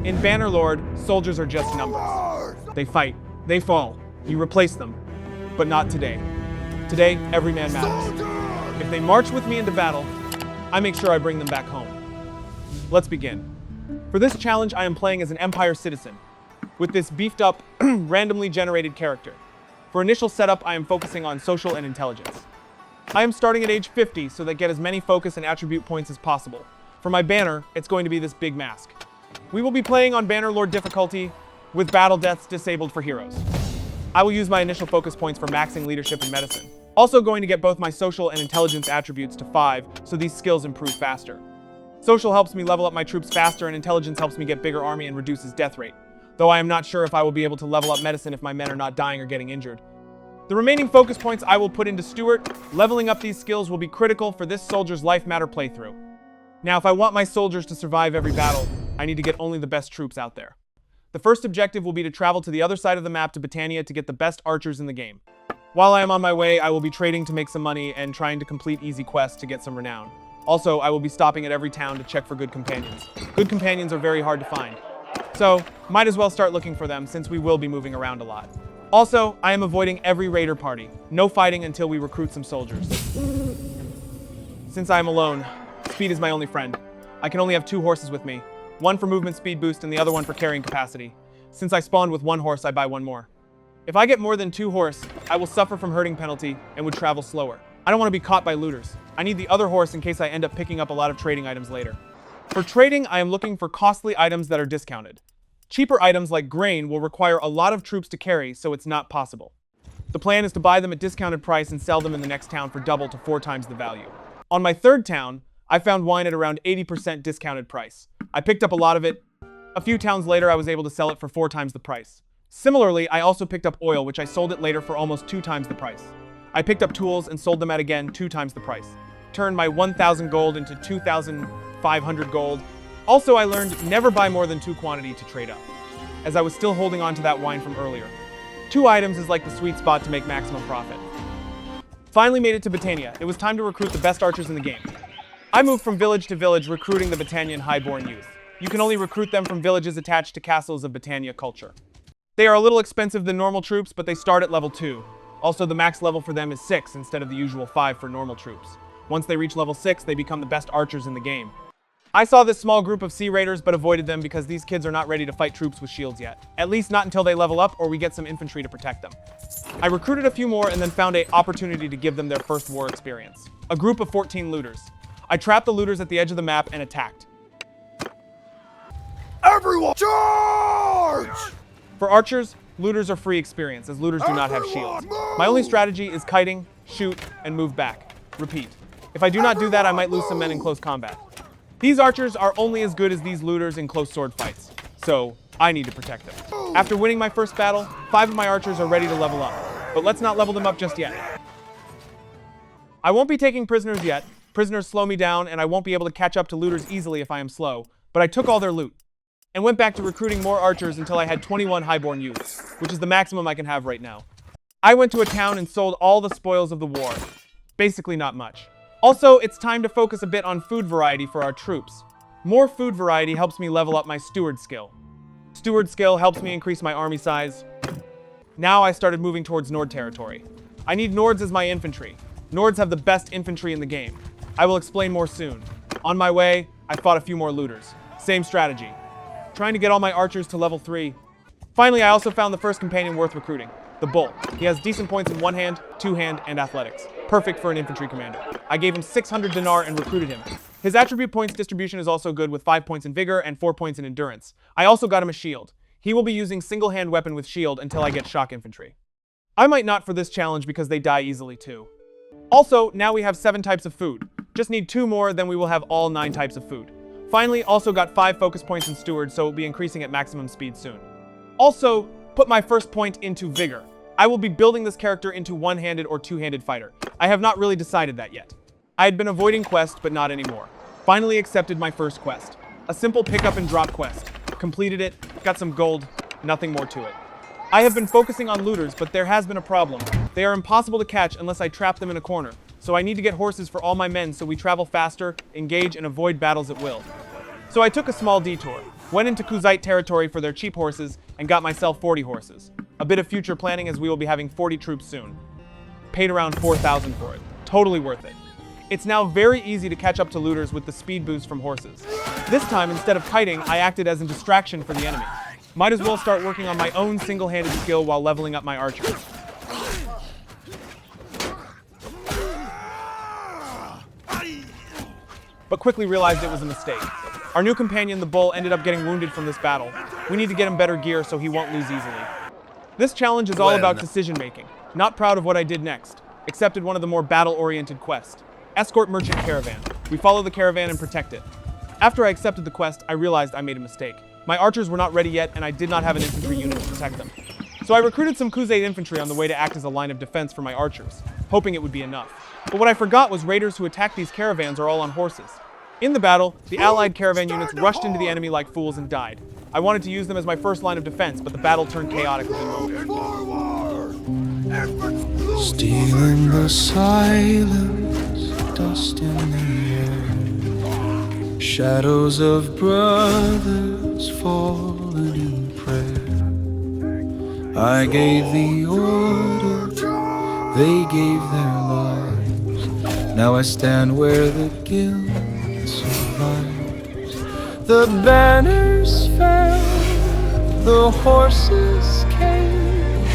In Bannerlord, soldiers are just numbers. They fight, they fall, you replace them. But not today. Today, every man matters. If they march with me into battle, I make sure I bring them back home. Let's begin. For this challenge, I am playing as an Empire citizen, with this beefed up, randomly generated character. For initial setup, I am focusing on social and intelligence. I am starting at age 50 so that I get as many focus and attribute points as possible. For my banner, it's going to be this big mask. We will be playing on Bannerlord difficulty, with battle deaths disabled for heroes. I will use my initial focus points for maxing leadership and medicine. Also going to get both my social and intelligence attributes to 5, so these skills improve faster. Social helps me level up my troops faster, and intelligence helps me get bigger army and reduces death rate. Though I am not sure if I will be able to level up medicine if my men are not dying or getting injured. The remaining focus points I will put into Stuart. Leveling up these skills will be critical for this soldier's life matter playthrough. Now, if I want my soldiers to survive every battle, I need to get only the best troops out there. The first objective will be to travel to the other side of the map to Britannia to get the best archers in the game. While I am on my way, I will be trading to make some money and trying to complete easy quests to get some renown. Also, I will be stopping at every town to check for good companions. Good companions are very hard to find. So, might as well start looking for them since we will be moving around a lot. Also, I am avoiding every raider party. No fighting until we recruit some soldiers. Since I am alone, speed is my only friend. I can only have 2 horses with me. One for movement speed boost and the other one for carrying capacity. Since I spawned with 1 horse, I buy 1 more. If I get more than 2 horse, I will suffer from herding penalty and would travel slower. I don't want to be caught by looters. I need the other horse in case I end up picking up a lot of trading items later. For trading, I am looking for costly items that are discounted. Cheaper items like grain will require a lot of troops to carry, so it's not possible. The plan is to buy them at discounted price and sell them in the next town for double to 4 times the value. On my 3rd town, I found wine at around 80% discounted price. I picked up a lot of it. A few towns later, I was able to sell it for 4 times the price. Similarly, I also picked up oil, which I sold it later for almost 2 times the price. I picked up tools and sold them at again 2 times the price. Turned my 1,000 gold into 2,500 gold. Also, I learned never buy more than 2 quantity to trade up, as I was still holding on to that wine from earlier. 2 items is like the sweet spot to make maximum profit. Finally made it to Britannia. It was time to recruit the best archers in the game. I moved from village to village recruiting the Britannian highborn youth. You can only recruit them from villages attached to castles of Britannia culture. They are a little expensive than normal troops, but they start at level 2. Also, the max level for them is 6 instead of the usual 5 for normal troops. Once they reach level 6, they become the best archers in the game. I saw this small group of sea raiders but avoided them because these kids are not ready to fight troops with shields yet. At least not until they level up or we get some infantry to protect them. I recruited a few more and then found an opportunity to give them their first war experience. A group of 14 looters. I trapped the looters at the edge of the map and attacked. Everyone, charge! For archers, looters are free experience as looters do not have shields. My only strategy is kiting, shoot, and move back. Repeat. If I do not do that, I might lose some men in close combat. These archers are only as good as these looters in close sword fights, so I need to protect them. After winning my first battle, 5 of my archers are ready to level up, but let's not level them up just yet. I won't be taking prisoners yet. Prisoners slow me down, and I won't be able to catch up to looters easily if I am slow, but I took all their loot, and went back to recruiting more archers until I had 21 highborn youths, which is the maximum I can have right now. I went to a town and sold all the spoils of the war. Basically not much. Also, it's time to focus a bit on food variety for our troops. More food variety helps me level up my steward skill. Steward skill helps me increase my army size. Now I started moving towards Nord territory. I need Nords as my infantry. Nords have the best infantry in the game. I will explain more soon. On my way, I fought a few more looters. Same strategy. Trying to get all my archers to level 3. Finally, I also found the first companion worth recruiting, the Bull. He has decent points in 1-hand, 2-hand, and athletics. Perfect for an infantry commander. I gave him 600 dinar and recruited him. His attribute points distribution is also good with 5 points in vigor and 4 points in endurance. I also got him a shield. He will be using single-hand weapon with shield until I get shock infantry. I might not for this challenge because they die easily too. Also, now we have 7 types of food. Just need 2 more, then we will have all 9 types of food. Finally, also got 5 focus points in Steward, so it will be increasing at maximum speed soon. Also, put my first point into Vigor. I will be building this character into 1-handed or 2-handed fighter. I have not really decided that yet. I had been avoiding quests, but not anymore. Finally accepted my first quest. A simple pick up and drop quest. Completed it, got some gold, nothing more to it. I have been focusing on looters, but there has been a problem. They are impossible to catch unless I trap them in a corner. So I need to get horses for all my men so we travel faster, engage, and avoid battles at will. So I took a small detour. Went into Kuzite territory for their cheap horses and got myself 40 horses. A bit of future planning as we will be having 40 troops soon. Paid around 4,000 for it. Totally worth it. It's now very easy to catch up to looters with the speed boost from horses. This time, instead of kiting, I acted as a distraction for the enemy. Might as well start working on my own single-handed skill while leveling up my archers. But quickly realized it was a mistake. Our new companion, the bull, ended up getting wounded from this battle. We need to get him better gear so he won't lose easily. This challenge is all about decision-making. Not proud of what I did next. Accepted one of the more battle-oriented quests. Escort merchant caravan. We follow the caravan and protect it. After I accepted the quest, I realized I made a mistake. My archers were not ready yet, and I did not have an infantry unit to protect them. So I recruited some Kuzite infantry on the way to act as a line of defense for my archers, hoping it would be enough. But what I forgot was raiders who attack these caravans are all on horses. In the battle, the allied caravan units rushed into the enemy like fools and died. I wanted to use them as my first line of defense, but the battle turned chaotic within moments. Stealing the silence, dust in the air, shadows of brothers fallen in prayer. I gave the order, they gave their lives. Now I stand where the guilt survives. The banners fell, the horses came,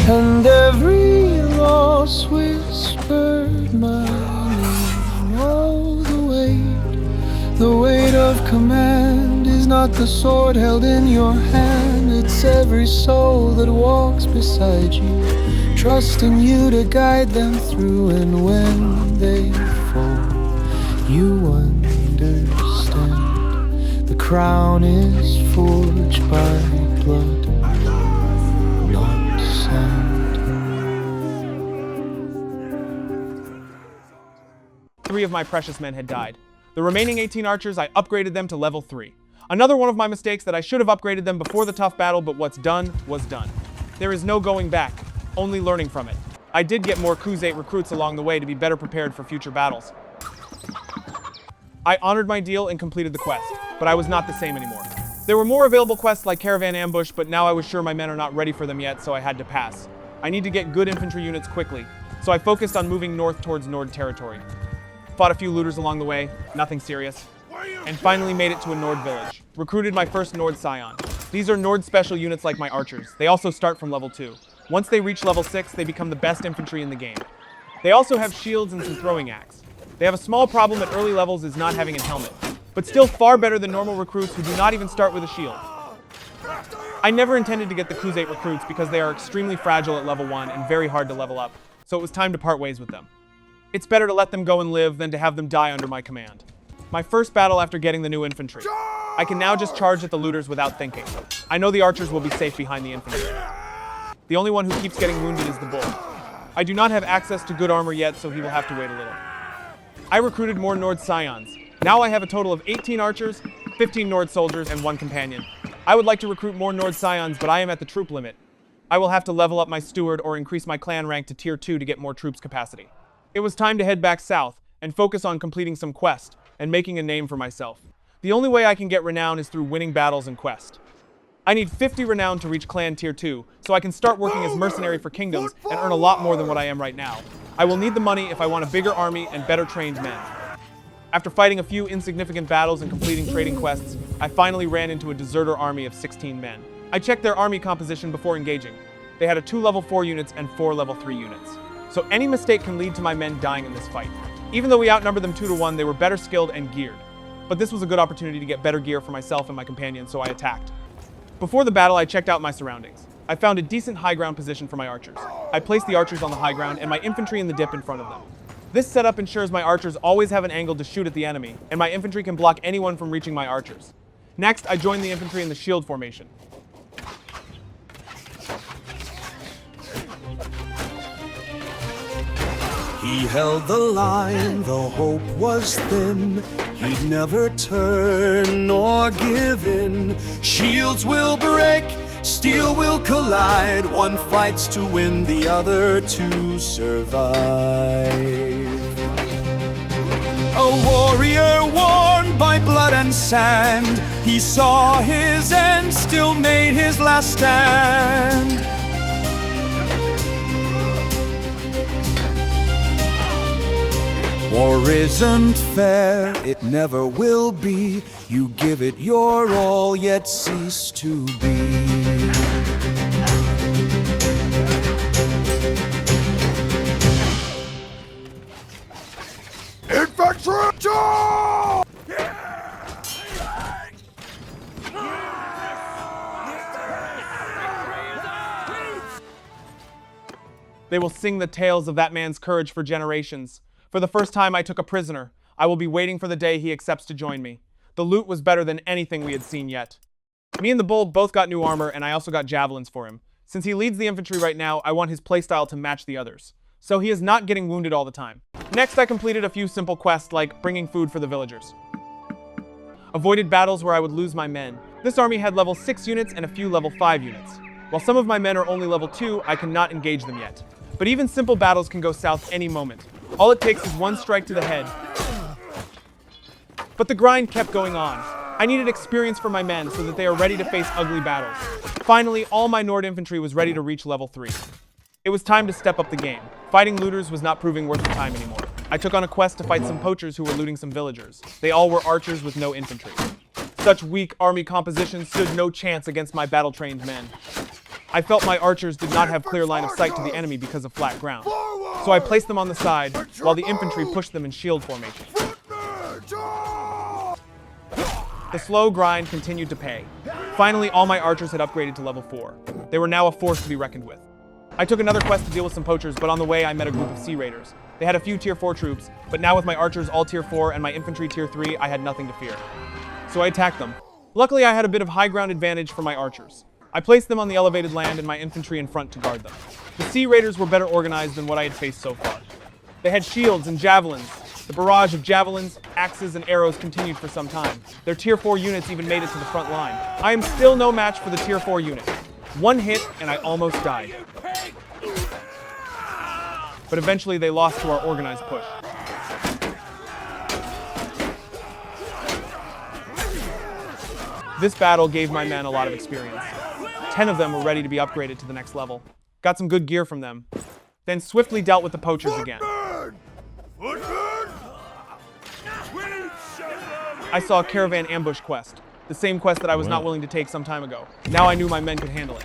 and every loss whispered my name. Oh, the weight of command is not the sword held in your hand. It's every soul that walks beside you, trusting you to guide them through. And when they fall, you understand. The crown is forged by blood, not sand. 3 of my precious men had died. The remaining 18 archers, I upgraded them to level 3. Another one of my mistakes that I should have upgraded them before the tough battle, but what's done was done. There is no going back, only learning from it. I did get more Kuzite recruits along the way to be better prepared for future battles. I honored my deal and completed the quest, but I was not the same anymore. There were more available quests like Caravan Ambush, but now I was sure my men are not ready for them yet, so I had to pass. I need to get good infantry units quickly, so I focused on moving north towards Nord territory. Fought a few looters along the way, nothing serious, and finally made it to a Nord village. Recruited my first Nord Scion. These are Nord special units like my archers. They also start from level 2. Once they reach level 6, they become the best infantry in the game. They also have shields and some throwing axe. They have a small problem at early levels is not having a helmet, but still far better than normal recruits who do not even start with a shield. I never intended to get the Kuzite recruits because they are extremely fragile at level 1 and very hard to level up, so it was time to part ways with them. It's better to let them go and live than to have them die under my command. My first battle after getting the new infantry. I can now just charge at the looters without thinking. I know the archers will be safe behind the infantry. The only one who keeps getting wounded is the bull. I do not have access to good armor yet, so he will have to wait a little. I recruited more Nord Scions. Now I have a total of 18 archers, 15 Nord soldiers, and 1 companion. I would like to recruit more Nord Scions, but I am at the troop limit. I will have to level up my steward or increase my clan rank to tier 2 to get more troops capacity. It was time to head back south and focus on completing some quests and making a name for myself. The only way I can get renown is through winning battles and quests. I need 50 renown to reach clan tier 2, so I can start working as mercenary for kingdoms and earn a lot more than what I am right now. I will need the money if I want a bigger army and better trained men. After fighting a few insignificant battles and completing trading quests, I finally ran into a deserter army of 16 men. I checked their army composition before engaging. They had 2 level 4 units and 4 level 3 units. So any mistake can lead to my men dying in this fight. Even though we outnumbered them 2 to 1, they were better skilled and geared. But this was a good opportunity to get better gear for myself and my companions, so I attacked. Before the battle, I checked out my surroundings. I found a decent high ground position for my archers. I placed the archers on the high ground and my infantry in the dip in front of them. This setup ensures my archers always have an angle to shoot at the enemy, and my infantry can block anyone from reaching my archers. Next, I joined the infantry in the shield formation. He held the line, the hope was thin. He'd never turn nor give in. Shields will break, steel will collide. One fights to win, the other to survive. A warrior worn by blood and sand. He saw his end, still made his last stand. War isn't fair, it never will be. You give it your all, yet cease to be. Infantry! Charge! They will sing the tales of that man's courage for generations. For the first time, I took a prisoner. I will be waiting for the day he accepts to join me. The loot was better than anything we had seen yet. Me and the Bull both got new armor, and I also got javelins for him. Since he leads the infantry right now, I want his playstyle to match the others, so he is not getting wounded all the time. Next, I completed a few simple quests like bringing food for the villagers. Avoided battles where I would lose my men. This army had level 6 units and a few level 5 units. While some of my men are only level 2, I cannot engage them yet. But even simple battles can go south any moment. All it takes is one strike to the head. But the grind kept going on. I needed experience for my men so that they are ready to face ugly battles. Finally, all my Nord infantry was ready to reach level 3. It was time to step up the game. Fighting looters was not proving worth the time anymore. I took on a quest to fight some poachers who were looting some villagers. They all were archers with no infantry. Such weak army composition stood no chance against my battle-trained men. I felt my archers did not have clear line of sight to the enemy because of flat ground. So I placed them on the side, while the infantry pushed them in shield formation. The slow grind continued to pay. Finally, all my archers had upgraded to level 4. They were now a force to be reckoned with. I took another quest to deal with some poachers, but on the way I met a group of sea raiders. They had a few tier 4 troops, but now with my archers all tier 4 and my infantry tier 3, I had nothing to fear. So I attacked them. Luckily, I had a bit of high ground advantage for my archers. I placed them on the elevated land and my infantry in front to guard them. The sea raiders were better organized than what I had faced so far. They had shields and javelins. The barrage of javelins, axes, and arrows continued for some time. Their tier 4 units even made it to the front line. I am still no match for the tier 4 unit. One hit and I almost died. But eventually they lost to our organized push. This battle gave my men a lot of experience. 10 of them were ready to be upgraded to the next level. Got some good gear from them. Then swiftly dealt with the poachers again. I saw a caravan ambush quest. The same quest that I was not willing to take some time ago. Now I knew my men could handle it.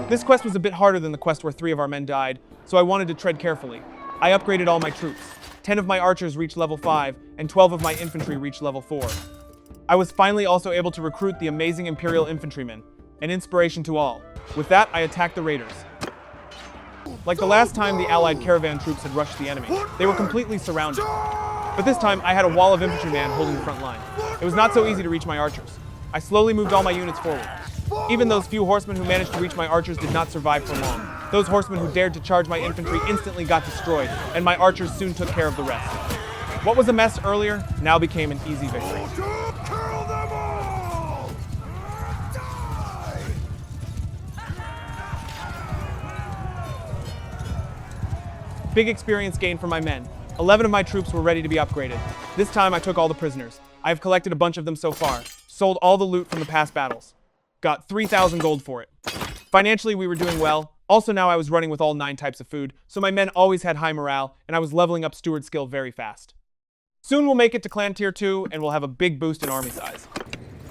This quest was a bit harder than the quest where 3 of our men died, so I wanted to tread carefully. I upgraded all my troops. 10 of my archers reached level 5, and 12 of my infantry reached level 4. I was finally also able to recruit the amazing Imperial infantrymen, an inspiration to all. With that, I attacked the raiders. Like the last time the allied caravan troops had rushed the enemy, they were completely surrounded. But this time, I had a wall of infantrymen holding the front line. It was not so easy to reach my archers. I slowly moved all my units forward. Even those few horsemen who managed to reach my archers did not survive for long. Those horsemen who dared to charge my infantry instantly got destroyed, and my archers soon took care of the rest. What was a mess earlier now became an easy victory. Big experience gained for my men. 11 of my troops were ready to be upgraded. This time I took all the prisoners. I have collected a bunch of them so far. Sold all the loot from the past battles. Got 3,000 gold for it. Financially, we were doing well. Also now I was running with all 9 types of food, so my men always had high morale, and I was leveling up steward skill very fast. Soon we'll make it to clan tier 2, and we'll have a big boost in army size.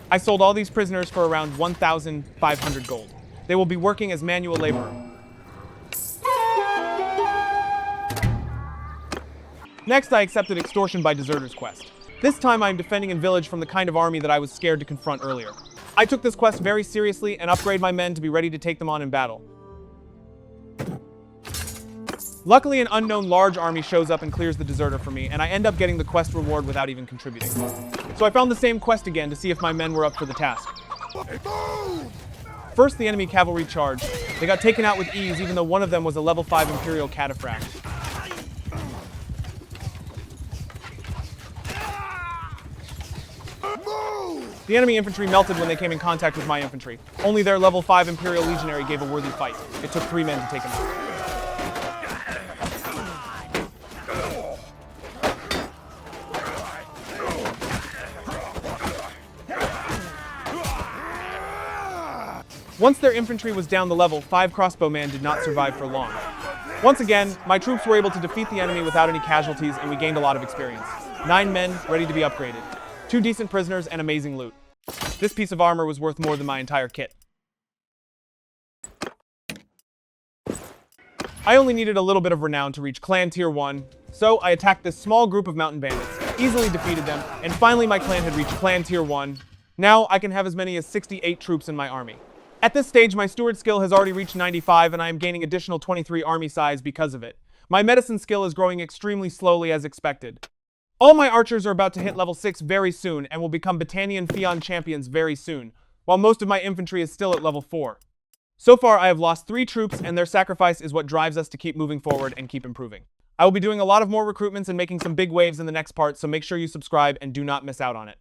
I sold all these prisoners for around 1,500 gold. They will be working as manual labor. Next, I accepted extortion by deserters quest. This time I am defending a village from the kind of army that I was scared to confront earlier. I took this quest very seriously and upgrade my men to be ready to take them on in battle. Luckily, an unknown large army shows up and clears the deserter for me, and I end up getting the quest reward without even contributing. So I found the same quest again to see if my men were up for the task. First, the enemy cavalry charged. They got taken out with ease, even though one of them was a level 5 Imperial cataphract. The enemy infantry melted when they came in contact with my infantry. Only their level 5 Imperial Legionary gave a worthy fight. It took 3 men to take him out. Once their infantry was down the level, 5 crossbowmen did not survive for long. Once again, my troops were able to defeat the enemy without any casualties, and we gained a lot of experience. 9 men, ready to be upgraded. 2 decent prisoners, and amazing loot. This piece of armor was worth more than my entire kit. I only needed a little bit of renown to reach clan tier 1, so I attacked this small group of mountain bandits, easily defeated them, and finally my clan had reached clan tier 1. Now I can have as many as 68 troops in my army. At this stage, my steward skill has already reached 95, and I am gaining additional 23 army size because of it. My medicine skill is growing extremely slowly as expected. All my archers are about to hit level 6 very soon and will become Battanian Fion champions very soon, while most of my infantry is still at level 4. So far, I have lost 3 troops, and their sacrifice is what drives us to keep moving forward and keep improving. I will be doing a lot of more recruitments and making some big waves in the next part, so make sure you subscribe and do not miss out on it.